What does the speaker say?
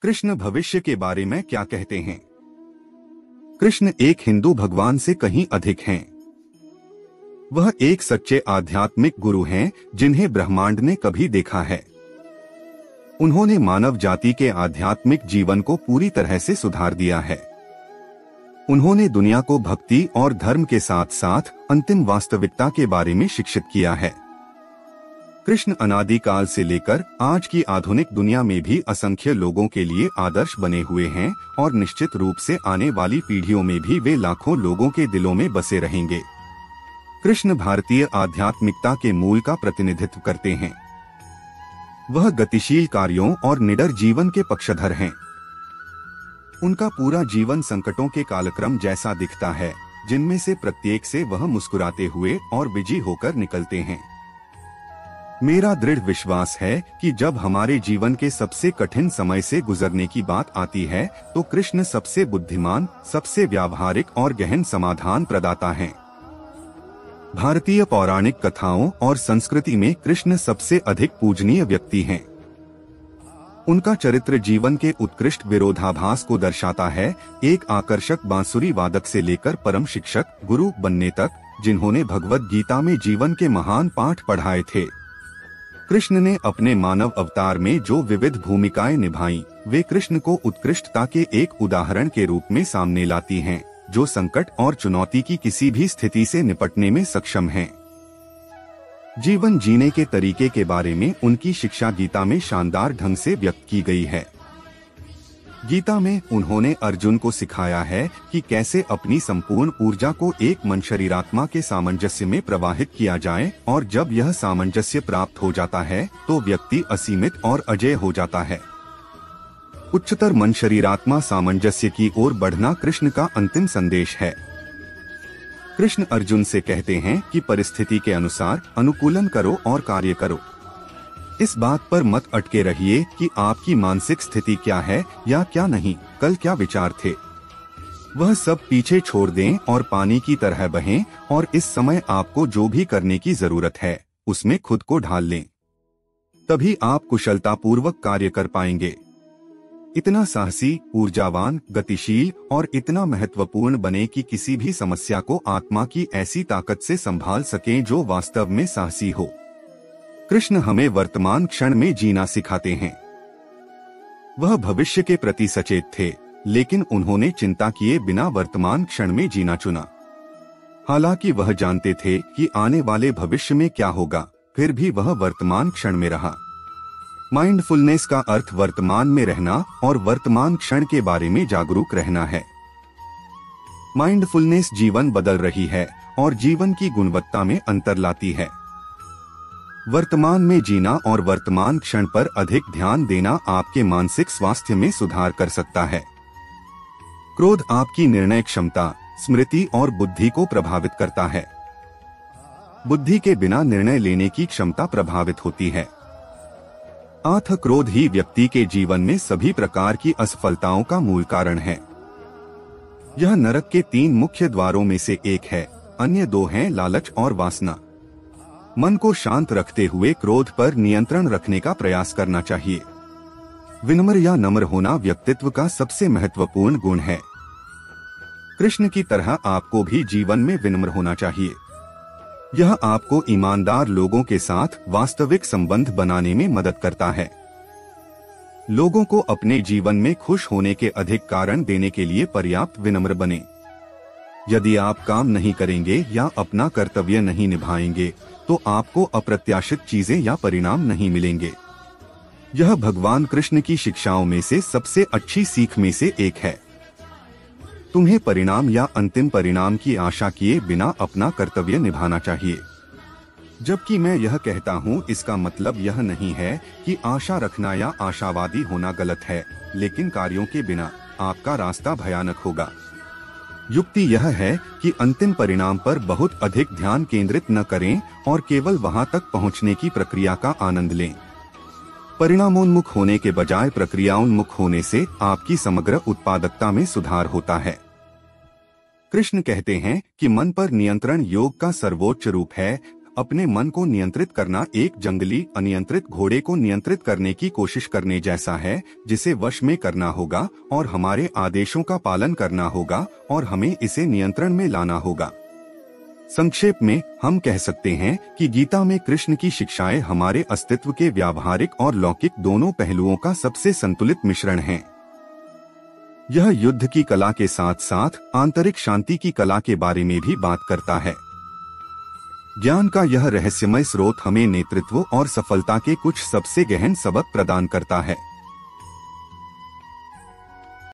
कृष्ण भविष्य के बारे में क्या कहते हैं? कृष्ण एक हिंदू भगवान से कहीं अधिक हैं। वह एक सच्चे आध्यात्मिक गुरु हैं जिन्हें ब्रह्मांड ने कभी देखा है। उन्होंने मानव जाति के आध्यात्मिक जीवन को पूरी तरह से सुधार दिया है। उन्होंने दुनिया को भक्ति और धर्म के साथ साथ अंतिम वास्तविकता के बारे में शिक्षित किया है। कृष्ण अनादिकाल से लेकर आज की आधुनिक दुनिया में भी असंख्य लोगों के लिए आदर्श बने हुए हैं और निश्चित रूप से आने वाली पीढ़ियों में भी वे लाखों लोगों के दिलों में बसे रहेंगे। कृष्ण भारतीय आध्यात्मिकता के मूल का प्रतिनिधित्व करते हैं। वह गतिशील कार्यों और निडर जीवन के पक्षधर हैं। उनका पूरा जीवन संकटों के कालक्रम जैसा दिखता है, जिनमें से प्रत्येक से वह मुस्कुराते हुए और विजयी होकर निकलते हैं। मेरा दृढ़ विश्वास है कि जब हमारे जीवन के सबसे कठिन समय से गुजरने की बात आती है तो कृष्ण सबसे बुद्धिमान, सबसे व्यावहारिक और गहन समाधान प्रदाता हैं। भारतीय पौराणिक कथाओं और संस्कृति में कृष्ण सबसे अधिक पूजनीय व्यक्ति हैं। उनका चरित्र जीवन के उत्कृष्ट विरोधाभास को दर्शाता है, एक आकर्षक बांसुरी वादक से लेकर परम शिक्षक, गुरु बनने तक, जिन्होंने भगवद गीता में जीवन के महान पाठ पढ़ाए थे। कृष्ण ने अपने मानव अवतार में जो विविध भूमिकाएं निभाई, वे कृष्ण को उत्कृष्टता के एक उदाहरण के रूप में सामने लाती हैं, जो संकट और चुनौती की किसी भी स्थिति से निपटने में सक्षम हैं। जीवन जीने के तरीके के बारे में उनकी शिक्षा गीता में शानदार ढंग से व्यक्त की गई है। गीता में उन्होंने अर्जुन को सिखाया है कि कैसे अपनी संपूर्ण ऊर्जा को एक मन शरीरात्मा के सामंजस्य में प्रवाहित किया जाए, और जब यह सामंजस्य प्राप्त हो जाता है तो व्यक्ति असीमित और अजेय हो जाता है। उच्चतर मन शरीरात्मा सामंजस्य की ओर बढ़ना कृष्ण का अंतिम संदेश है। कृष्ण अर्जुन से कहते हैं कि परिस्थिति के अनुसार अनुकूलन करो और कार्य करो। इस बात पर मत अटके रहिए कि आपकी मानसिक स्थिति क्या है या क्या नहीं, कल क्या विचार थे। वह सब पीछे छोड़ दें और पानी की तरह बहें, और इस समय आपको जो भी करने की जरूरत है उसमें खुद को ढाल लें। तभी आप कुशलतापूर्वक कार्य कर पाएंगे। इतना साहसी, ऊर्जावान, गतिशील और इतना महत्वपूर्ण बने कि किसी भी समस्या को आत्मा की ऐसी ताकत से संभाल सकें जो वास्तव में साहसी हो। कृष्ण हमें वर्तमान क्षण में जीना सिखाते हैं। वह भविष्य के प्रति सचेत थे, लेकिन उन्होंने चिंता किए बिना वर्तमान क्षण में जीना चुना। हालांकि वह जानते थे कि आने वाले भविष्य में क्या होगा, फिर भी वह वर्तमान क्षण में रहा। माइंडफुलनेस का अर्थ वर्तमान में रहना और वर्तमान क्षण के बारे में जागरूक रहना है। माइंडफुलनेस जीवन बदल रही है और जीवन की गुणवत्ता में अंतर लाती है। वर्तमान में जीना और वर्तमान क्षण पर अधिक ध्यान देना आपके मानसिक स्वास्थ्य में सुधार कर सकता है। क्रोध आपकी निर्णय क्षमता, स्मृति और बुद्धि को प्रभावित करता है। बुद्धि के बिना निर्णय लेने की क्षमता प्रभावित होती है। अतः क्रोध ही व्यक्ति के जीवन में सभी प्रकार की असफलताओं का मूल कारण है। यह नरक के 3 मुख्य द्वारों में से एक है, अन्य 2 हैं लालच और वासना। मन को शांत रखते हुए क्रोध पर नियंत्रण रखने का प्रयास करना चाहिए। विनम्र या नम्र होना व्यक्तित्व का सबसे महत्वपूर्ण गुण है। कृष्ण की तरह आपको भी जीवन में विनम्र होना चाहिए। यह आपको ईमानदार लोगों के साथ वास्तविक संबंध बनाने में मदद करता है। लोगों को अपने जीवन में खुश होने के अधिक कारण देने के लिए पर्याप्त विनम्र बने। यदि आप काम नहीं करेंगे या अपना कर्तव्य नहीं निभाएंगे तो आपको अप्रत्याशित चीजें या परिणाम नहीं मिलेंगे। यह भगवान कृष्ण की शिक्षाओं में से सबसे अच्छी सीख में से एक है। तुम्हें परिणाम या अंतिम परिणाम की आशा किए बिना अपना कर्तव्य निभाना चाहिए। जबकि मैं यह कहता हूँ, इसका मतलब यह नहीं है कि आशा रखना या आशावादी होना गलत है, लेकिन कार्यों के बिना आपका रास्ता भयानक होगा। युक्ति यह है कि अंतिम परिणाम पर बहुत अधिक ध्यान केंद्रित न करें और केवल वहां तक पहुंचने की प्रक्रिया का आनंद लें। परिणामोन्मुख होने के बजाय प्रक्रियाउन्मुख होने से आपकी समग्र उत्पादकता में सुधार होता है। कृष्ण कहते हैं कि मन पर नियंत्रण योग का सर्वोच्च रूप है। अपने मन को नियंत्रित करना एक जंगली अनियंत्रित घोड़े को नियंत्रित करने की कोशिश करने जैसा है, जिसे वश में करना होगा और हमारे आदेशों का पालन करना होगा और हमें इसे नियंत्रण में लाना होगा। संक्षेप में हम कह सकते हैं कि गीता में कृष्ण की शिक्षाएं हमारे अस्तित्व के व्यावहारिक और लौकिक दोनों पहलुओं का सबसे संतुलित मिश्रण हैं। यह युद्ध की कला के साथ साथ आंतरिक शांति की कला के बारे में भी बात करता है। ज्ञान का यह रहस्यमय स्रोत हमें नेतृत्व और सफलता के कुछ सबसे गहन सबक प्रदान करता है।